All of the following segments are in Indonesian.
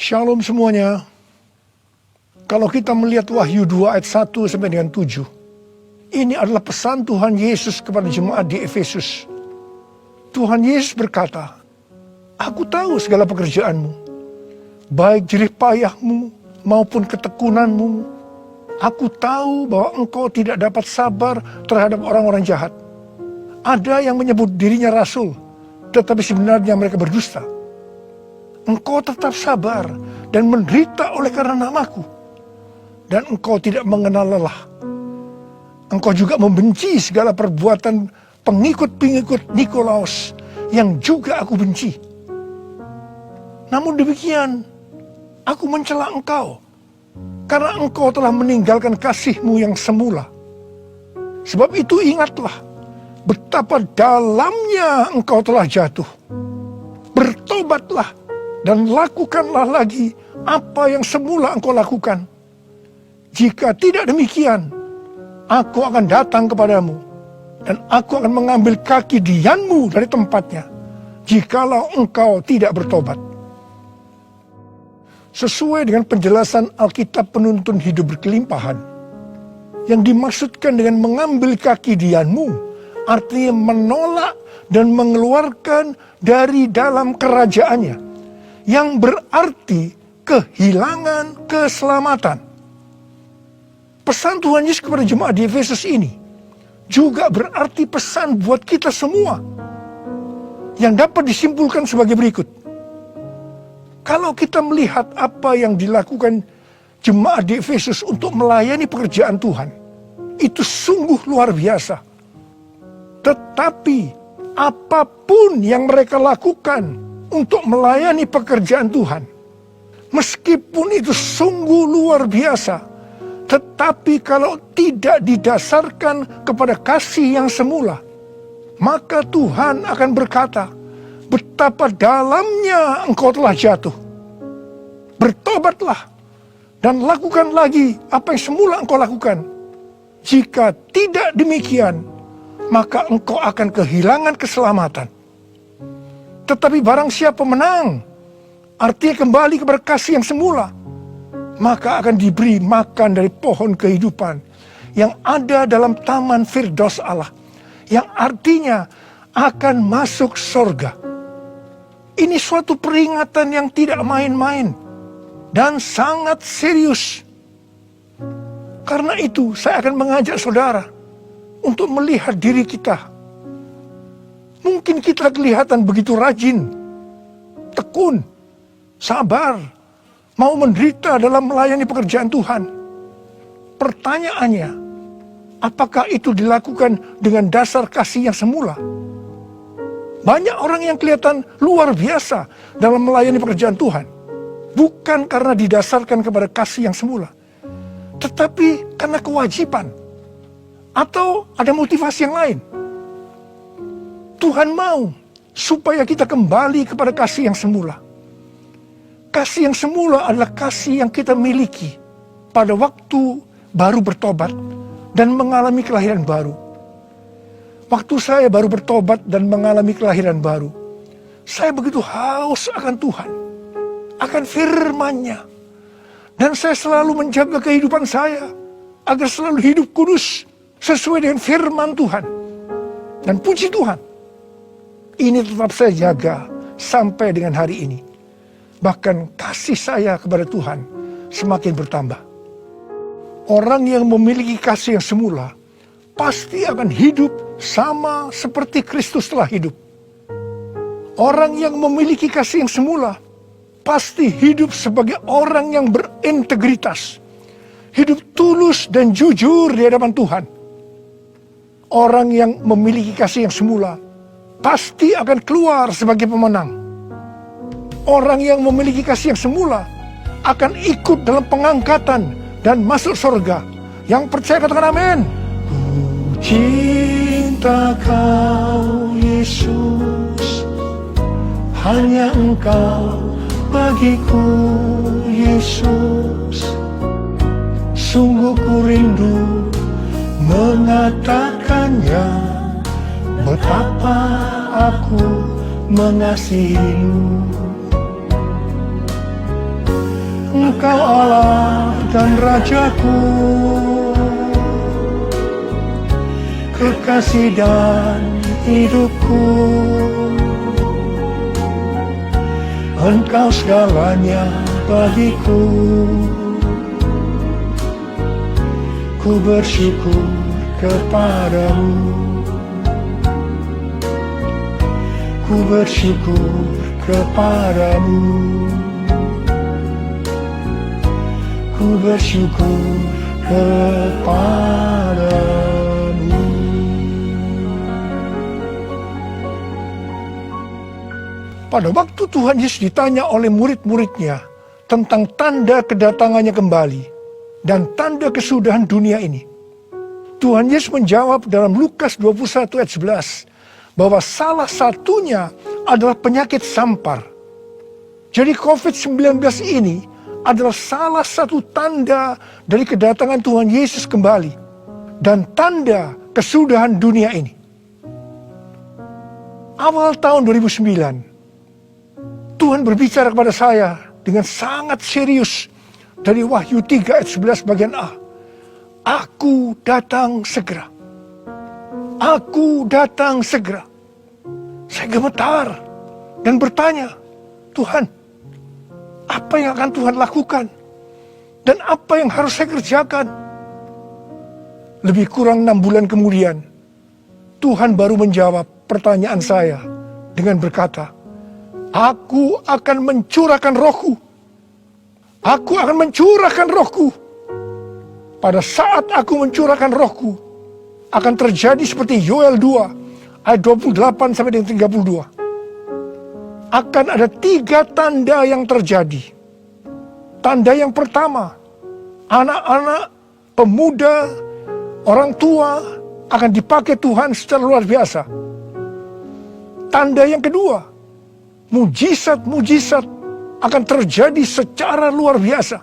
Shalom semuanya. Kalau kita melihat Wahyu 2 ayat 1 sampai dengan 7, ini adalah pesan Tuhan Yesus kepada jemaat di Efesus. Tuhan Yesus berkata, "Aku tahu segala pekerjaanmu, baik jerih payahmu maupun ketekunanmu. Aku tahu bahwa engkau tidak dapat sabar terhadap orang-orang jahat. Ada yang menyebut dirinya rasul, tetapi sebenarnya mereka berdusta. Engkau tetap sabar dan menderita oleh karena namaku, dan engkau tidak mengenal lelah. Engkau juga membenci segala perbuatan pengikut-pengikut Nikolaus yang juga aku benci. Namun demikian, aku mencela engkau, karena engkau telah meninggalkan kasihmu yang semula. Sebab itu ingatlah betapa dalamnya engkau telah jatuh. Bertobatlah dan lakukanlah lagi apa yang semula engkau lakukan. Jika tidak demikian, aku akan datang kepadamu, dan aku akan mengambil kaki dianmu dari tempatnya, jikalau engkau tidak bertobat." Sesuai dengan penjelasan Alkitab penuntun hidup berkelimpahan, yang dimaksudkan dengan mengambil kaki dianmu, artinya menolak dan mengeluarkan dari dalam kerajaannya, yang berarti kehilangan keselamatan. Pesan Tuhan Yesus kepada jemaat di Efesus ini juga berarti pesan buat kita semua, yang dapat disimpulkan sebagai berikut. Kalau kita melihat apa yang dilakukan jemaat di Efesus untuk melayani pekerjaan Tuhan, itu sungguh luar biasa. Tetapi apapun yang mereka lakukan untuk melayani pekerjaan Tuhan, meskipun itu sungguh luar biasa, tetapi kalau tidak didasarkan kepada kasih yang semula, maka Tuhan akan berkata, "Betapa dalamnya engkau telah jatuh. Bertobatlah dan lakukan lagi apa yang semula engkau lakukan. Jika tidak demikian, maka engkau akan kehilangan keselamatan. Tetapi barang siapa menang, artinya kembali kepada kasih yang semula, maka akan diberi makan dari pohon kehidupan yang ada dalam taman Firdaus Allah, yang artinya akan masuk surga." Ini suatu peringatan yang tidak main-main dan sangat serius. Karena itu saya akan mengajak saudara untuk melihat diri kita. Mungkin kita kelihatan begitu rajin, tekun, sabar, mau menderita dalam melayani pekerjaan Tuhan. Pertanyaannya, apakah itu dilakukan dengan dasar kasih yang semula? Banyak orang yang kelihatan luar biasa dalam melayani pekerjaan Tuhan, bukan karena didasarkan kepada kasih yang semula, tetapi karena kewajiban, atau ada motivasi yang lain. Tuhan mau supaya kita kembali kepada kasih yang semula. Kasih yang semula adalah kasih yang kita miliki pada waktu baru bertobat dan mengalami kelahiran baru. Waktu saya baru bertobat dan mengalami kelahiran baru, saya begitu haus akan Tuhan, akan firman-Nya. Dan saya selalu menjaga kehidupan saya agar selalu hidup kudus sesuai dengan firman Tuhan. Dan puji Tuhan, ini tetap saya jaga sampai dengan hari ini. Bahkan kasih saya kepada Tuhan semakin bertambah. Orang yang memiliki kasih yang semula pasti akan hidup sama seperti Kristus telah hidup. Orang yang memiliki kasih yang semula pasti hidup sebagai orang yang berintegritas, hidup tulus dan jujur di hadapan Tuhan. Orang yang memiliki kasih yang semula pasti akan keluar sebagai pemenang. Orang yang memiliki kasih yang semula akan ikut dalam pengangkatan dan masuk surga. Yang percaya katakan amin. Ku cinta kau Yesus, hanya engkau bagiku Yesus. Sungguh ku rindu mengatakannya, betapa aku mengasihimu. Engkau Allah dan Rajaku, kekasih dan hidupku. Engkau segalanya bagiku. Ku bersyukur kepadamu. Ku bersyukur kepadamu. Ku bersyukur kepadamu. Pada waktu Tuhan Yesus ditanya oleh murid-muridnya tentang tanda kedatangannya kembali dan tanda kesudahan dunia ini, Tuhan Yesus menjawab dalam Lukas 21 ayat 11 bahwa salah satunya adalah penyakit sampar. Jadi COVID-19 ini adalah salah satu tanda dari kedatangan Tuhan Yesus kembali dan tanda kesudahan dunia ini. Awal tahun 2009, Tuhan berbicara kepada saya dengan sangat serius dari Wahyu 3 ayat 11 bagian A. Aku datang segera. Aku datang segera. Saya gemetar dan bertanya, Tuhan, apa yang akan Tuhan lakukan? Dan apa yang harus saya kerjakan? Lebih kurang 6 bulan kemudian, Tuhan baru menjawab pertanyaan saya dengan berkata, Aku akan mencurahkan rohku. Aku akan mencurahkan rohku. Pada saat aku mencurahkan rohku, akan terjadi seperti Yoel 2, ayat 28 sampai dengan 32. Akan ada 3 tanda yang terjadi. Tanda yang pertama, anak-anak, pemuda, orang tua akan dipakai Tuhan secara luar biasa. Tanda yang kedua, mujizat-mujizat akan terjadi secara luar biasa.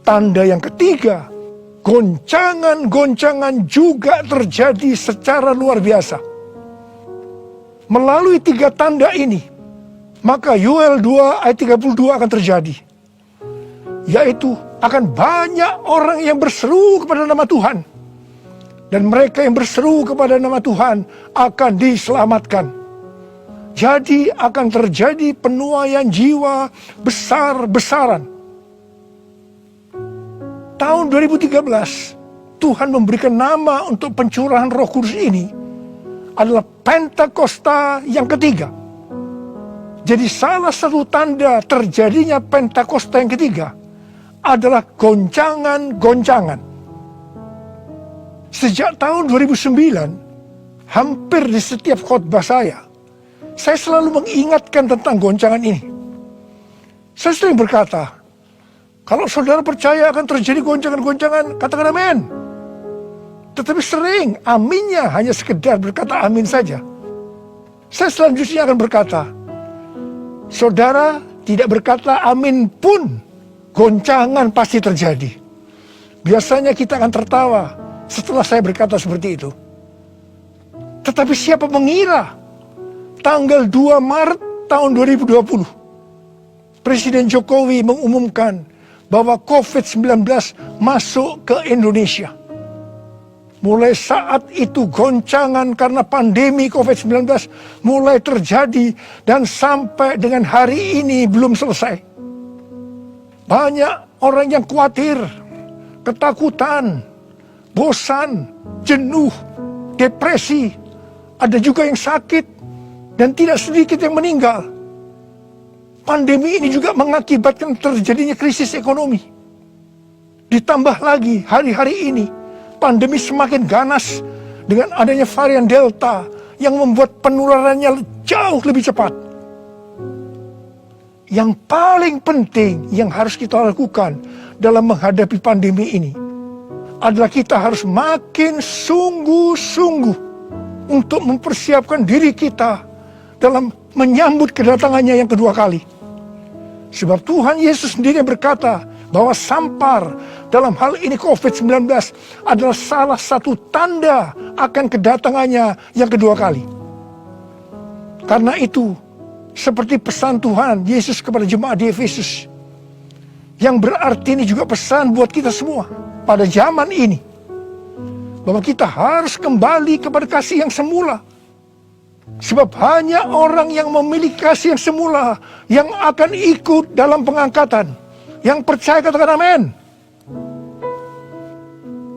Tanda yang ketiga, goncangan-goncangan juga terjadi secara luar biasa. Melalui 3 tanda ini, maka Yoel 2 ayat 32 akan terjadi. Yaitu akan banyak orang yang berseru kepada nama Tuhan. Dan mereka yang berseru kepada nama Tuhan akan diselamatkan. Jadi akan terjadi penuaian jiwa besar-besaran. Tahun 2013, Tuhan memberikan nama untuk pencurahan Roh Kudus ini adalah Pentakosta yang ketiga. Jadi salah satu tanda terjadinya Pentakosta yang ketiga adalah goncangan-goncangan. Sejak tahun 2009, hampir di setiap khotbah saya selalu mengingatkan tentang goncangan ini. Saya sering berkata, kalau saudara percaya akan terjadi goncangan-goncangan, katakan amin. Tetapi sering aminnya hanya sekedar berkata amin saja. Saya selanjutnya akan berkata, saudara tidak berkata amin pun, goncangan pasti terjadi. Biasanya kita akan tertawa setelah saya berkata seperti itu. Tetapi siapa mengira tanggal 2 Maret tahun 2020, Presiden Jokowi mengumumkan bahwa COVID-19 masuk ke Indonesia. Mulai saat itu goncangan karena pandemi COVID-19 mulai terjadi dan sampai dengan hari ini belum selesai. Banyak orang yang khawatir, ketakutan, bosan, jenuh, depresi. Ada juga yang sakit dan tidak sedikit yang meninggal. Pandemi ini juga mengakibatkan terjadinya krisis ekonomi. Ditambah lagi hari-hari ini pandemi semakin ganas dengan adanya varian Delta yang membuat penularannya jauh lebih cepat. Yang paling penting yang harus kita lakukan dalam menghadapi pandemi ini adalah kita harus makin sungguh-sungguh untuk mempersiapkan diri kita dalam menyambut kedatangannya yang kedua kali. Sebab Tuhan Yesus sendiri berkata bahwa sampar dalam hal ini COVID-19 adalah salah satu tanda akan kedatangannya yang kedua kali. Karena itu, seperti pesan Tuhan Yesus kepada jemaat di Efesus, Yang berarti ini juga pesan buat kita semua pada zaman ini, bahwa kita harus kembali kepada kasih yang semula. Sebab hanya orang yang memiliki kasih yang semula yang akan ikut dalam pengangkatan. Yang percaya katakan amin.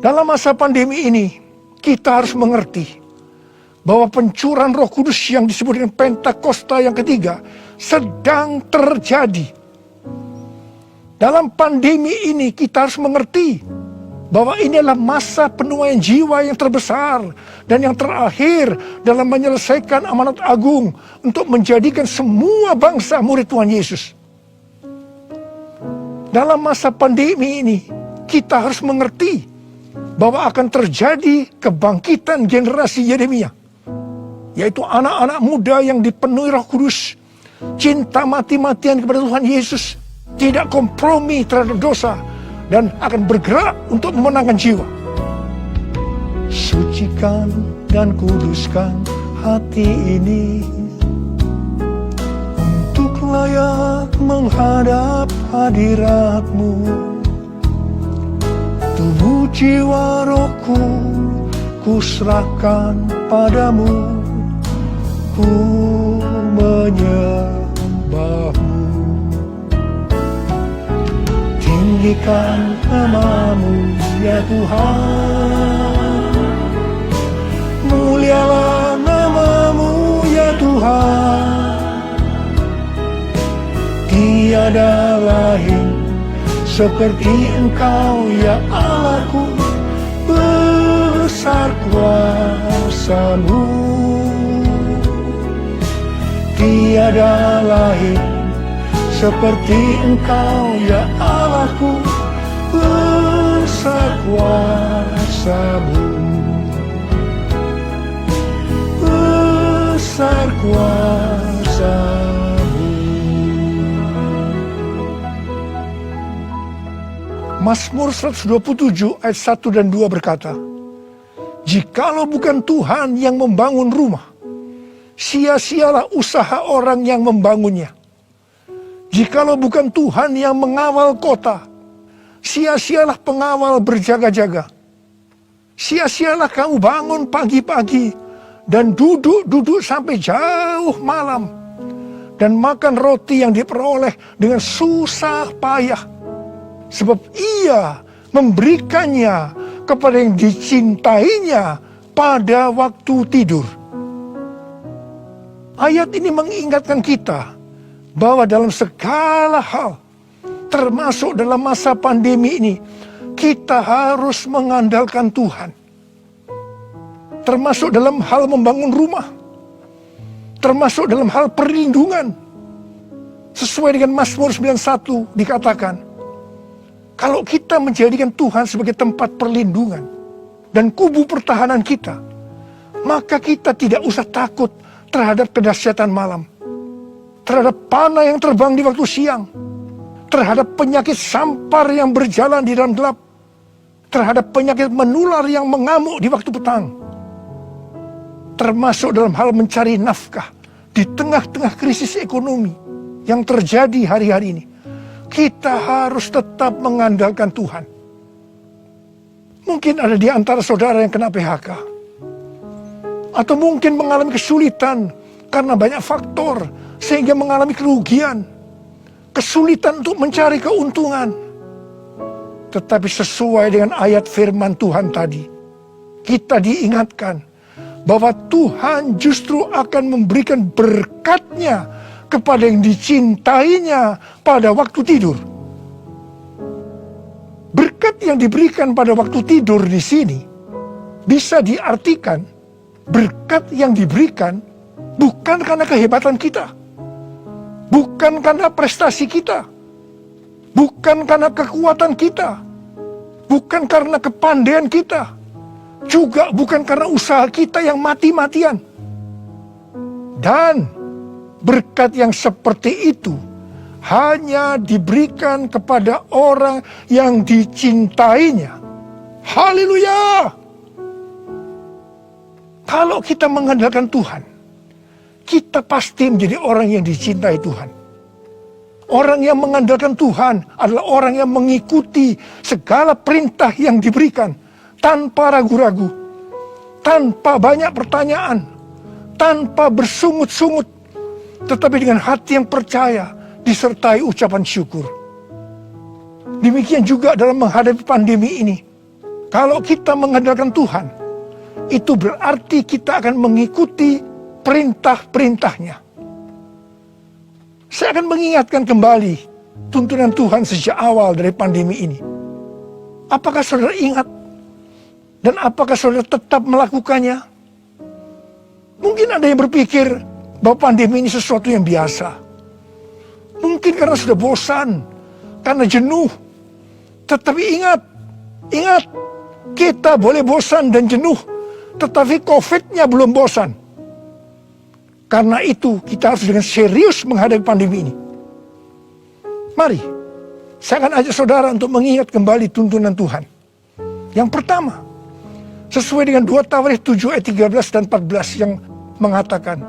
Dalam masa pandemi ini, kita harus mengerti bahwa pencurahan Roh Kudus yang disebut dengan Pentakosta yang ketiga sedang terjadi. Dalam pandemi ini kita harus mengerti bahwa ini adalah masa penuaian jiwa yang terbesar dan yang terakhir dalam menyelesaikan amanat agung untuk menjadikan semua bangsa murid Tuhan Yesus. Dalam masa pandemi ini kita harus mengerti bahwa akan terjadi kebangkitan generasi Yeremia, yaitu anak-anak muda yang dipenuhi Roh Kudus, cinta mati-matian kepada Tuhan Yesus, tidak kompromi terhadap dosa, dan akan bergerak untuk memenangkan jiwa. Sucikan dan kuduskan hati ini untuk layak menghadap hadirat-Mu. Tubuh jiwa rohku kuserahkan padamu, ku menyembah-Mu. Tinggikan nama-Mu ya Tuhan, mulialah nama-Mu ya Tuhan. Tiada lain seperti Engkau ya Allahku, besar kuasa-Mu. Tiada lain seperti Engkau ya Allahku, besar kuasa-Mu, besar kuasa-Mu. Mazmur 127 ayat 1 dan 2 berkata, jikalau bukan Tuhan yang membangun rumah, sia-sialah usaha orang yang membangunnya. Jikalau bukan Tuhan yang mengawal kota, sia-sialah pengawal berjaga-jaga. Sia-sialah kamu bangun pagi-pagi dan duduk-duduk sampai jauh malam, dan makan roti yang diperoleh dengan susah payah. Sebab Ia memberikannya kepada yang dicintainya pada waktu tidur. Ayat ini mengingatkan kita bahwa dalam segala hal, termasuk dalam masa pandemi ini, kita harus mengandalkan Tuhan. Termasuk dalam hal membangun rumah, termasuk dalam hal perlindungan. Sesuai dengan Mazmur 91 dikatakan, kalau kita menjadikan Tuhan sebagai tempat perlindungan dan kubu pertahanan kita, maka kita tidak usah takut terhadap kedahsyatan malam, terhadap panah yang terbang di waktu siang, terhadap penyakit sampar yang berjalan di dalam gelap, terhadap penyakit menular yang mengamuk di waktu petang, termasuk dalam hal mencari nafkah di tengah-tengah krisis ekonomi yang terjadi hari-hari ini. Kita harus tetap mengandalkan Tuhan. Mungkin ada di antara saudara yang kena PHK, atau mungkin mengalami kesulitan karena banyak faktor sehingga mengalami kerugian, kesulitan untuk mencari keuntungan. Tetapi sesuai dengan ayat firman Tuhan tadi, kita diingatkan bahwa Tuhan justru akan memberikan berkat-Nya kepada yang dicintainya pada waktu tidur. Berkat yang diberikan pada waktu tidur di sini bisa diartikan berkat yang diberikan bukan karena kehebatan kita, bukan karena prestasi kita, bukan karena kekuatan kita, bukan karena kepandaian kita, juga bukan karena usaha kita yang mati-matian. Dan berkat yang seperti itu hanya diberikan kepada orang yang dicintainya. Haleluya! Kalau kita mengandalkan Tuhan, kita pasti menjadi orang yang dicintai Tuhan. Orang yang mengandalkan Tuhan adalah orang yang mengikuti segala perintah yang diberikan tanpa ragu-ragu, tanpa banyak pertanyaan, tanpa bersungut-sungut, tetapi dengan hati yang percaya disertai ucapan syukur. Demikian juga dalam menghadapi pandemi ini. Kalau kita mengandalkan Tuhan, itu berarti kita akan mengikuti perintah-perintahnya. Saya akan mengingatkan kembali tuntunan Tuhan sejak awal dari pandemi ini. Apakah saudara ingat? Dan apakah saudara tetap melakukannya? Mungkin ada yang berpikir bahwa pandemi ini sesuatu yang biasa. Mungkin karena sudah bosan, karena jenuh. Tetapi ingat, kita boleh bosan dan jenuh, tetapi COVID-nya belum bosan. Karena itu kita harus dengan serius menghadapi pandemi ini. Mari, saya akan ajak saudara untuk mengingat kembali tuntunan Tuhan. Yang pertama, sesuai dengan 2 Tawarikh 7 ayat 13 dan 14 yang mengatakan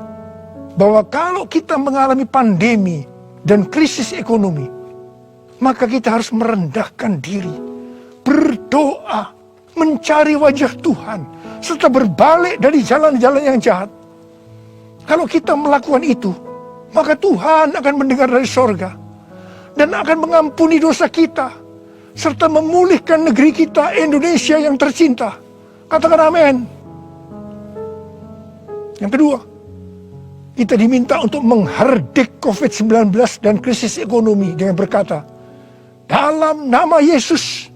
bahwa kalau kita mengalami pandemi dan krisis ekonomi, maka kita harus merendahkan diri, berdoa, mencari wajah Tuhan, serta berbalik dari jalan-jalan yang jahat. Kalau kita melakukan itu, maka Tuhan akan mendengar dari sorga dan akan mengampuni dosa kita, serta memulihkan negeri kita, Indonesia yang tercinta. Katakan amin. Yang kedua, kita diminta untuk menghardik COVID-19 dan krisis ekonomi dengan berkata, dalam nama Yesus,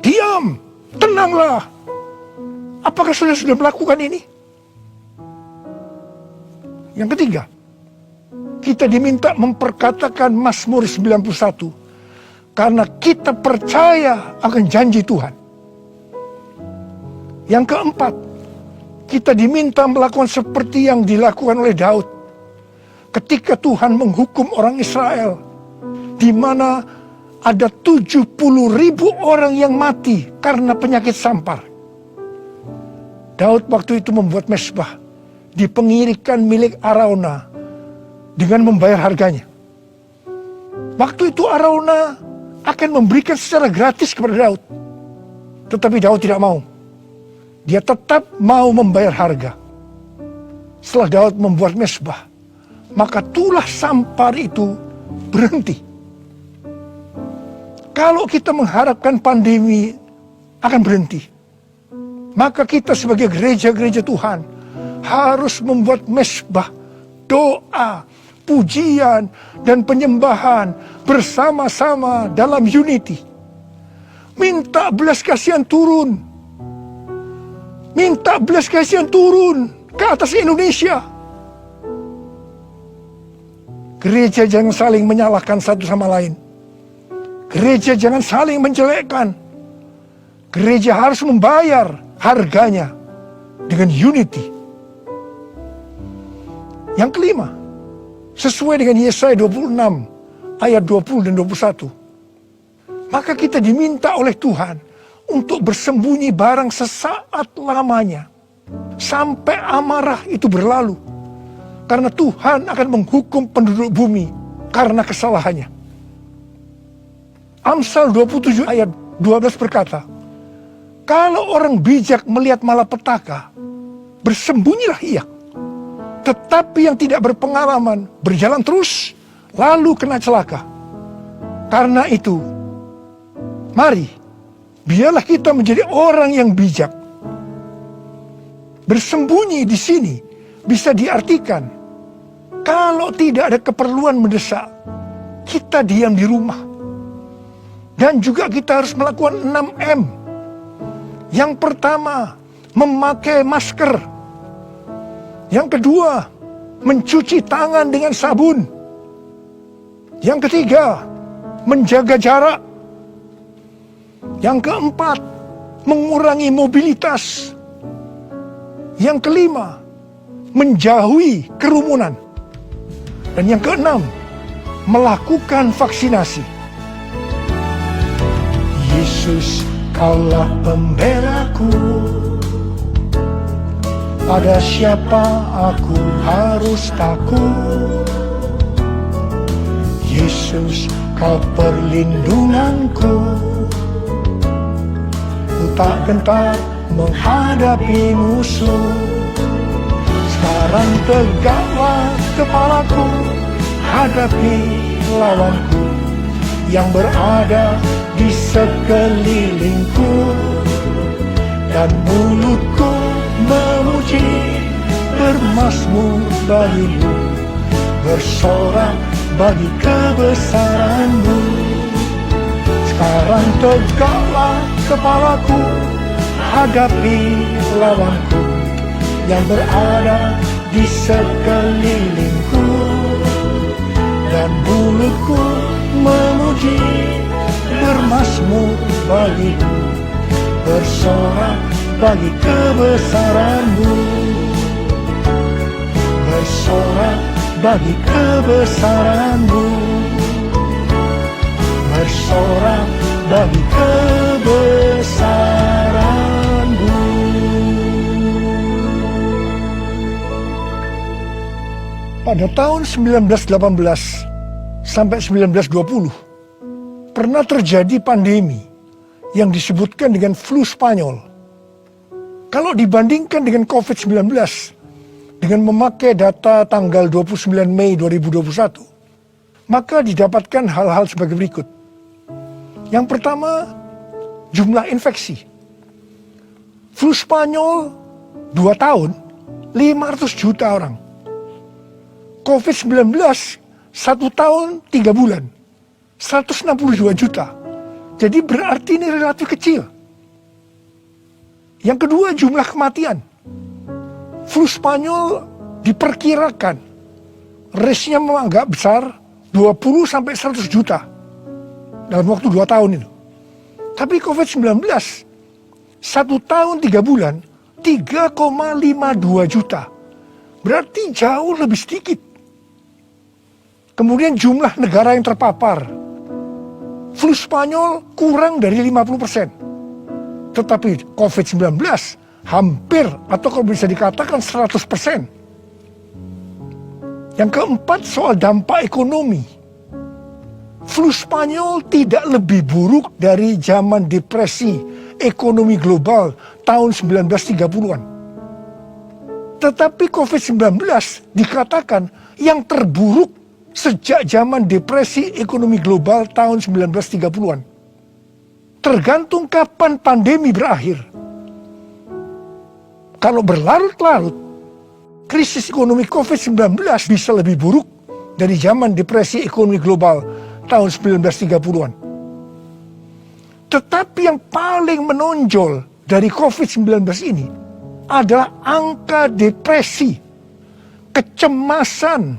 diam, tenanglah. Apakah saudara sudah melakukan ini? Yang ketiga, kita diminta memperkatakan Mazmur 91 karena kita percaya akan janji Tuhan. Yang keempat, kita diminta melakukan seperti yang dilakukan oleh Daud ketika Tuhan menghukum orang Israel, di mana ada 70.000 orang yang mati karena penyakit sampar. Daud waktu itu membuat mezbah di pengirikan milik Arauna dengan membayar harganya. Waktu itu Arauna akan memberikan secara gratis kepada Daud. Tetapi Daud tidak mau. Dia tetap mau membayar harga. Setelah Daud membuat mezbah, maka tulah sampar itu berhenti. Kalau kita mengharapkan pandemi akan berhenti, maka kita sebagai gereja-gereja Tuhan harus membuat mezbah, doa, pujian, dan penyembahan bersama-sama dalam unity. Minta belas kasihan turun. Minta belas kasihan turun ke atas Indonesia. Gereja jangan saling menyalahkan satu sama lain. Gereja jangan saling menjelekkan. Gereja harus membayar harganya dengan unity. Yang kelima, sesuai dengan Yesaya 26 ayat 20 dan 21. Maka kita diminta oleh Tuhan untuk bersembunyi barang sesaat lamanya, sampai amarah itu berlalu. Karena Tuhan akan menghukum penduduk bumi karena kesalahannya. Amsal 27 ayat 12 berkata, kalau orang bijak melihat malapetaka, bersembunyilah ia. Tetapi yang tidak berpengalaman berjalan terus, lalu kena celaka. Karena itu, mari, biarlah kita menjadi orang yang bijak. Bersembunyi di sini bisa diartikan, kalau tidak ada keperluan mendesak, kita diam di rumah. Dan juga kita harus melakukan 6M. Yang pertama, memakai masker. Yang kedua, mencuci tangan dengan sabun. Yang ketiga, menjaga jarak. Yang keempat, mengurangi mobilitas. Yang kelima, menjauhi kerumunan. Dan yang keenam, melakukan vaksinasi. Yesus, Kaulah pembelaku. Pada siapa aku harus takut? Yesus, kau perlindunganku. Ku tak gentar menghadapi musuh. Sekarang tegaklah kepalaku, hadapi lawanku yang berada di sekelilingku. Dan mulutku memuji, bermazmur bagimu, bersorak bagi kebesaran-Mu. Sekarang tegaklah kepalaku, hadapi lawanku yang berada di sekelilingku. Dan mulutku memuji, bermazmur bagimu, bersorak bagi kebesaran-Mu. Bersorak bagi kebesaran-Mu, bersorak bagi kebesaran-Mu. Pada tahun 1918 sampai 1920 pernah terjadi pandemi yang disebutkan dengan flu Spanyol. Kalau dibandingkan dengan COVID-19, dengan memakai data tanggal 29 Mei 2021, maka didapatkan hal-hal sebagai berikut. Yang pertama, jumlah infeksi. Flu Spanyol 2 tahun, 500 juta orang. COVID-19 1 tahun 3 bulan, 162 juta. Jadi berarti ini relatif kecil. Yang kedua, jumlah kematian. Flu Spanyol diperkirakan risknya memang agak besar, 20 sampai 100 juta dalam waktu 2 tahun itu. Tapi COVID-19 1 tahun 3 bulan 3,52 juta. Berarti jauh lebih sedikit. Kemudian jumlah negara yang terpapar. Flu Spanyol kurang dari 50%. Tetapi COVID-19 hampir atau kalau bisa dikatakan 100%. Yang keempat, soal dampak ekonomi. Flu Spanyol tidak lebih buruk dari zaman depresi ekonomi global tahun 1930-an. Tetapi COVID-19 dikatakan yang terburuk sejak zaman depresi ekonomi global tahun 1930-an. Tergantung kapan pandemi berakhir. Kalau berlarut-larut, krisis ekonomi COVID-19 bisa lebih buruk dari zaman depresi ekonomi global tahun 1930-an. Tetapi yang paling menonjol dari COVID-19 ini adalah angka depresi, kecemasan,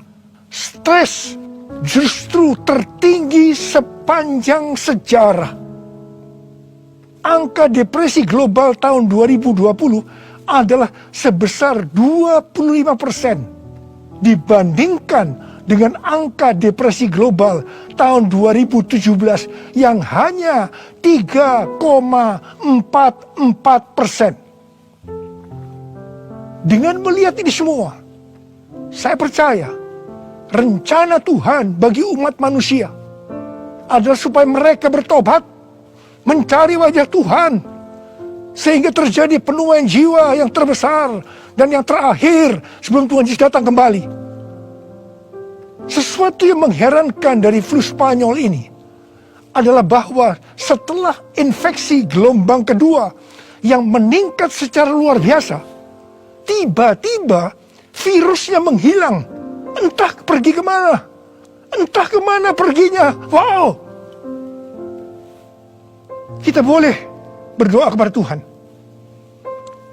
stres justru tertinggi sepanjang sejarah. Angka depresi global tahun 2020 adalah sebesar 25% dibandingkan dengan angka depresi global tahun 2017 yang hanya 3,44%. Dengan melihat ini semua, saya percaya rencana Tuhan bagi umat manusia adalah supaya mereka bertobat, mencari wajah Tuhan, sehingga terjadi penuaian jiwa yang terbesar dan yang terakhir sebelum Tuhan Yesus datang kembali. Sesuatu yang mengherankan dari flu Spanyol ini adalah bahwa setelah infeksi gelombang kedua yang meningkat secara luar biasa, tiba-tiba virusnya menghilang. Entah pergi kemana, entah kemana perginya. Wow, kita boleh berdoa kepada Tuhan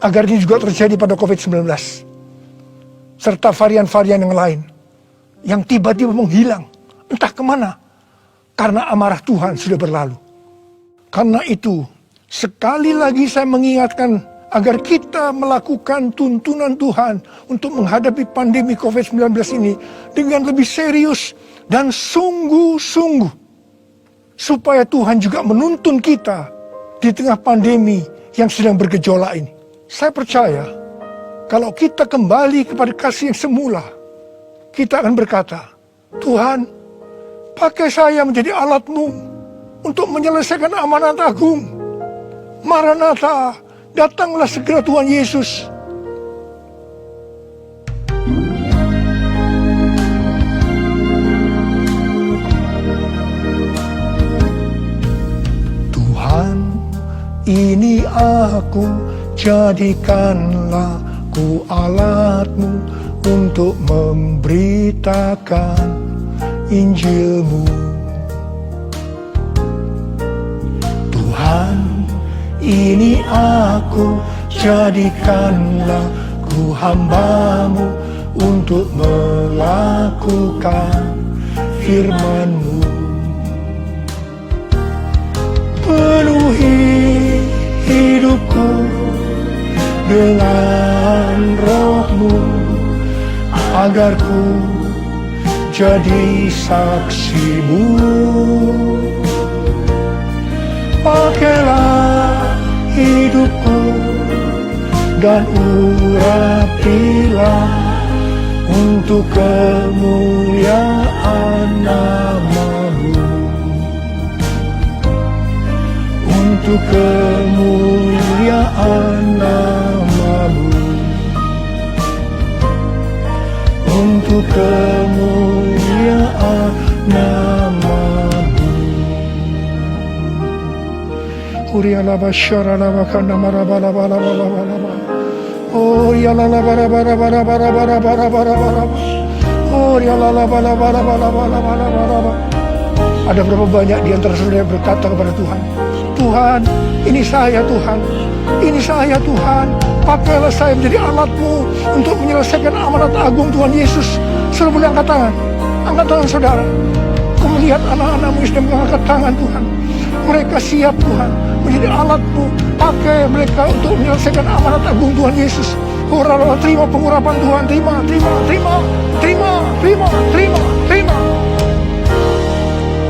agar ini juga terjadi pada COVID-19 serta varian-varian yang lain yang tiba-tiba menghilang entah kemana karena amarah Tuhan sudah berlalu. Karena itu sekali lagi saya mengingatkan agar kita melakukan tuntunan Tuhan untuk menghadapi pandemi COVID-19 ini dengan lebih serius dan sungguh-sungguh. Supaya Tuhan juga menuntun kita di tengah pandemi yang sedang bergejolak ini. Saya percaya kalau kita kembali kepada kasih yang semula, kita akan berkata, Tuhan, Pakai saya menjadi alat-Mu untuk menyelesaikan amanat agung. Maranatha, datanglah segera Tuhan Yesus. Tuhan, ini aku, jadikanlah ku alat-Mu untuk memberitakan Injil-Mu. Tuhan, ini aku, jadikanlah ku hamba-Mu untuk melakukan firman-Mu. Penuhi hidupku dengan Roh-Mu, agar ku jadi saksi-Mu. Pakailah hidupku dan urapilah untuk kemuliaan nama-Mu. Untuk kemuliaan nama-Mu. Untuk kemuliaan nama-Mu. Urialaba syaralaba kana marabala. Oh ya la la bara. Oh ya la bara. Ada berapa banyak di antara saudara yang berkata kepada Tuhan, Tuhan, ini saya Tuhan, ini saya Tuhan, pakailah saya menjadi alat-Mu untuk menyelesaikan amanat agung Tuhan Yesus. Saudara boleh angkat tangan saudara. Kau melihat anak-anak-Mu yang sedang mengangkat tangan Tuhan. Mereka siap Tuhan menjadi alat-Mu, pakai mereka untuk menyelesaikan amanat agung Tuhan Yesus. Oh, terima pengurapan Tuhan, terima.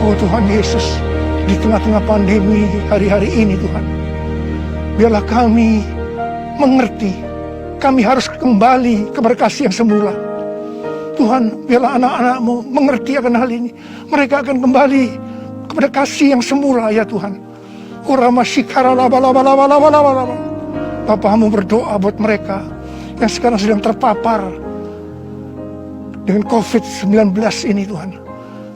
Oh Tuhan Yesus, di tengah-tengah pandemi hari-hari ini Tuhan, biarlah kami mengerti, kami harus kembali kepada kasih yang semula. Tuhan, biarlah anak-anak-Mu mengerti akan hal ini. Mereka akan kembali kepada kasih yang semula ya Tuhan. Bapa-Mu berdoa buat mereka yang sekarang sedang terpapar dengan COVID-19 ini Tuhan.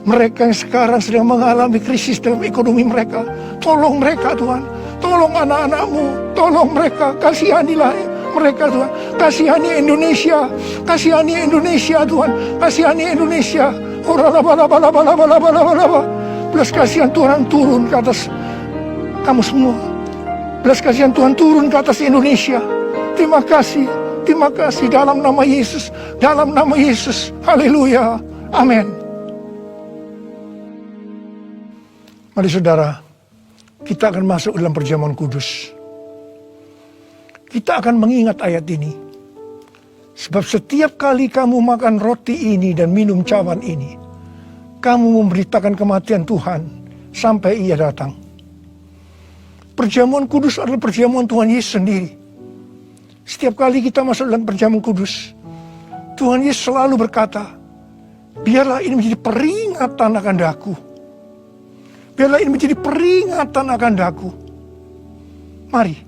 Mereka yang sekarang sedang mengalami krisis dalam ekonomi mereka, tolong mereka Tuhan, tolong anak-anak-Mu, tolong mereka, kasihanilah mereka Tuhan, kasihani Indonesia Tuhan, kasihani Indonesia. Belas kasihan Tuhan turun ke atas kamu semua, belas kasihan Tuhan turun ke atas Indonesia. Terima kasih dalam nama Yesus, haleluya, amin. Mari saudara, kita akan masuk dalam perjamuan kudus. Kita akan mengingat ayat ini. Sebab setiap kali kamu makan roti ini dan minum cawan ini, kamu memberitakan kematian Tuhan sampai Ia datang. Perjamuan kudus adalah perjamuan Tuhan Yesus sendiri. Setiap kali kita masuk dalam perjamuan kudus, Tuhan Yesus selalu berkata, biarlah ini menjadi peringatan akan daku. Biarlah ini menjadi peringatan akan daku. Mari,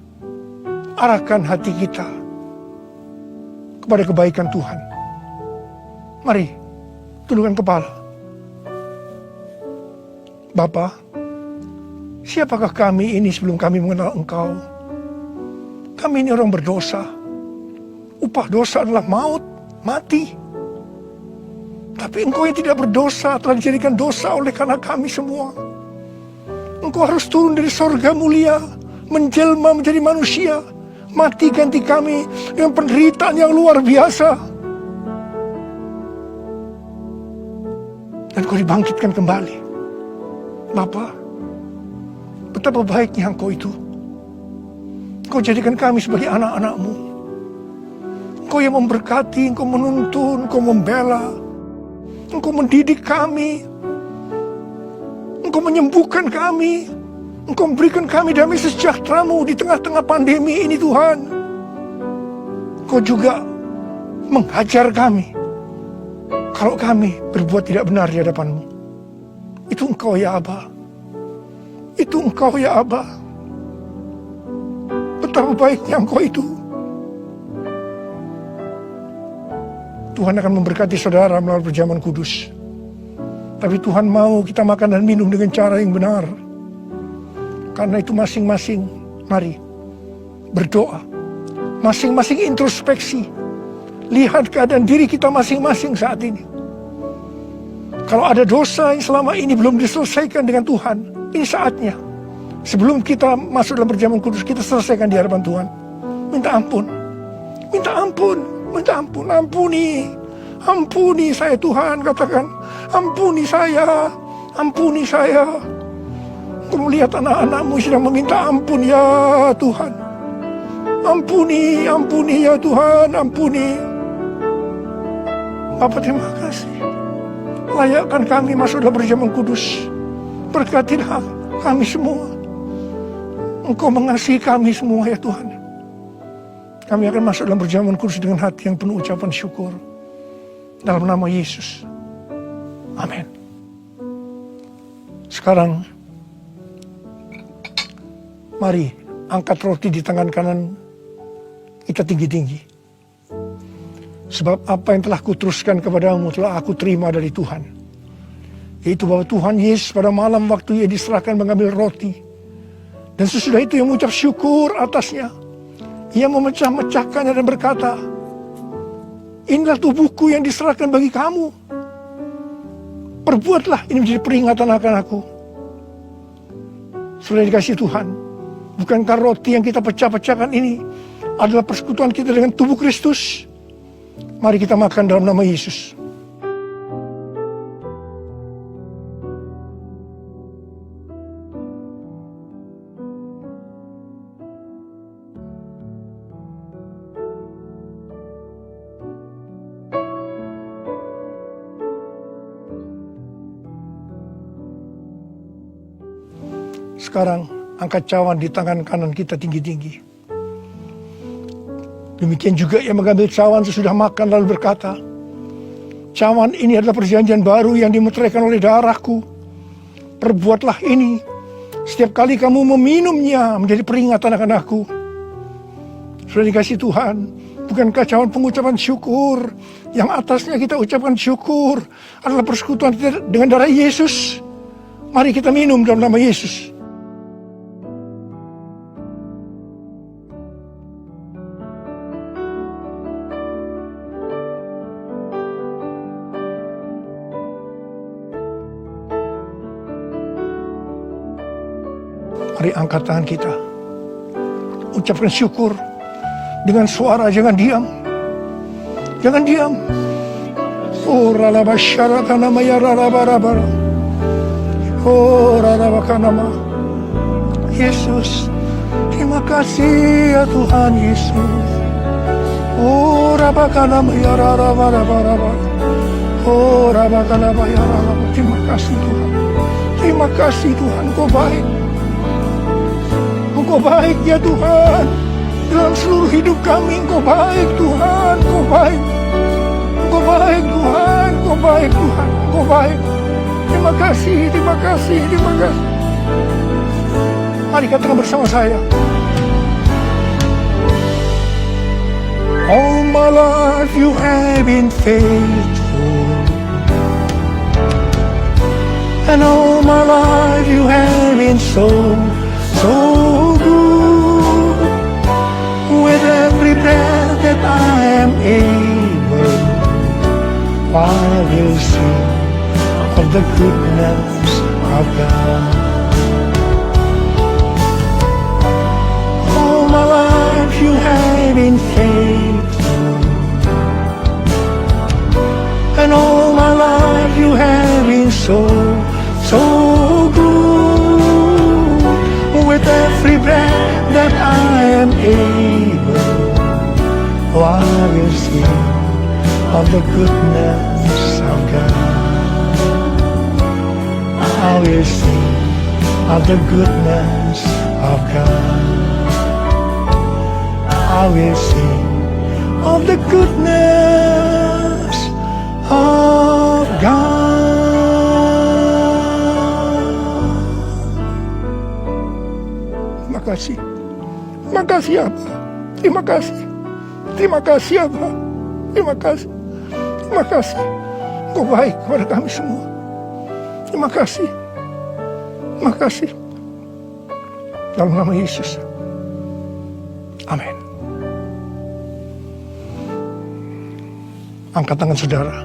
arahkan hati kita kepada kebaikan Tuhan. Mari, tundukkan kepala. Bapa, siapakah kami ini sebelum kami mengenal Engkau? Kami ini orang berdosa. Upah dosa adalah maut, mati. Tapi Engkau yang tidak berdosa telah dijadikan dosa oleh karena kami semua. Engkau harus turun dari sorga mulia, menjelma menjadi manusia, mati ganti kami dengan penderitaan yang luar biasa. Dan Kau dibangkitkan kembali. Bapa, betapa baiknya Engkau itu. Engkau jadikan kami sebagai anak-anak-Mu. Engkau yang memberkati, Engkau menuntun, Engkau membela, Engkau mendidik kami, Engkau menyembuhkan kami, Engkau memberikan kami damai sejahtera-Mu di tengah-tengah pandemi ini Tuhan. Engkau juga menghajar kami kalau kami berbuat tidak benar di hadapan-Mu. Itu Engkau ya Aba. Itu Engkau ya Aba. Betapa baiknya Engkau itu. Tuhan akan memberkati saudara melalui perjamuan kudus. Tapi Tuhan mau kita makan dan minum dengan cara yang benar. Karena itu masing-masing, mari berdoa. Masing-masing introspeksi. Lihat keadaan diri kita masing-masing saat ini. Kalau ada dosa yang selama ini belum diselesaikan dengan Tuhan, ini saatnya. Sebelum kita masuk dalam perjamuan kudus, kita selesaikan di hadapan Tuhan. Minta ampun. Minta ampun. Minta ampun. Ampuni. Ampuni saya Tuhan, katakan. Ampuni saya. Ampuni saya. Engkau melihat anak-anakmu sedang meminta ampun ya Tuhan. Ampuni, ampuni ya Tuhan, ampuni. Bapa terima kasih. Layakkan kami masuk dalam perjamuan kudus. Berkatilah kami semua. Engkau mengasihi kami semua ya Tuhan. Kami akan masuk dalam perjamuan kudus dengan hati yang penuh ucapan syukur. Dalam nama Yesus. Amin. Sekarang, mari angkat roti di tangan kanan kita tinggi-tinggi. Sebab apa yang telah kuteruskan kepadamu telah aku terima dari Tuhan. Yaitu bahwa Tuhan Yesus pada malam waktu ia diserahkan mengambil roti. Dan sesudah itu ia mengucap syukur atasnya. Ia memecah-mecahkannya dan berkata, inilah tubuhku yang diserahkan bagi kamu. Perbuatlah ini menjadi peringatan akan aku. Sudah dikasih Tuhan. Bukankah roti yang kita pecah-pecahkan ini adalah persekutuan kita dengan tubuh Kristus? Mari kita makan dalam nama Yesus. Sekarang angkat cawan di tangan kanan kita tinggi-tinggi. Demikian juga ia mengambil cawan sesudah makan lalu berkata, cawan ini adalah perjanjian baru yang dimeteraikan oleh darahku. Perbuatlah ini setiap kali kamu meminumnya menjadi peringatan akan aku. Sudah dikasih Tuhan, bukankah cawan pengucapan syukur yang atasnya kita ucapkan syukur adalah persekutuan kita dengan darah Yesus? Mari kita minum dalam nama Yesus. Mari angkat tangan kita. Ucapkan syukur dengan suara, jangan diam. Jangan diam. Oh ralabasyarakana mayararabarabara. Oh ralabakanama. Yesus, terima kasih ya Tuhan Yesus. Oh rabakana mayararabarabara. Oh rabakana mayararabarabara. Terima kasih Tuhan. Terima kasih Tuhan, Kau baik. Engkau baik ya Tuhan. Dalam seluruh hidup kami Engkau baik Tuhan. Engkau baik. Engkau baik Tuhan. Engkau baik Tuhan. Engkau baik. Terima kasih. Terima kasih. Terima kasih. Mari katakan bersama saya. All my life you have been faithful. And all my life you have been so good. With every breath that I am able, I will sing of the goodness of God. All my life you have been faithful, and all my life you have been so good. With every breath that I am able, I will sing of the goodness of God. I will sing of the goodness of God. I will sing of the goodness of God. Terima kasih. Terima kasih Abah. Terima kasih. Terima kasih Abah. Terima kasih. Terima kasih. Engkau baik kepada kami semua. Terima kasih. Terima kasih. Dalam nama Yesus. Amin. Angkat tangan saudara.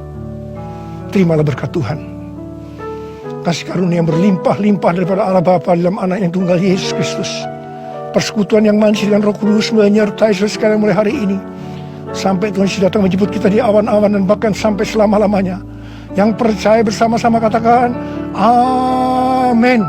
Terimalah berkat Tuhan. Kasih karunia yang berlimpah-limpah daripada Allah Bapa dalam anak yang tunggal Yesus Kristus. Persekutuan yang manis dengan Roh Kudus menyertai saudara sekalian mulai hari ini. Sampai Tuhan Yesus datang menjemput kita di awan-awan dan bahkan sampai selama-lamanya. Yang percaya bersama-sama katakan, Amin.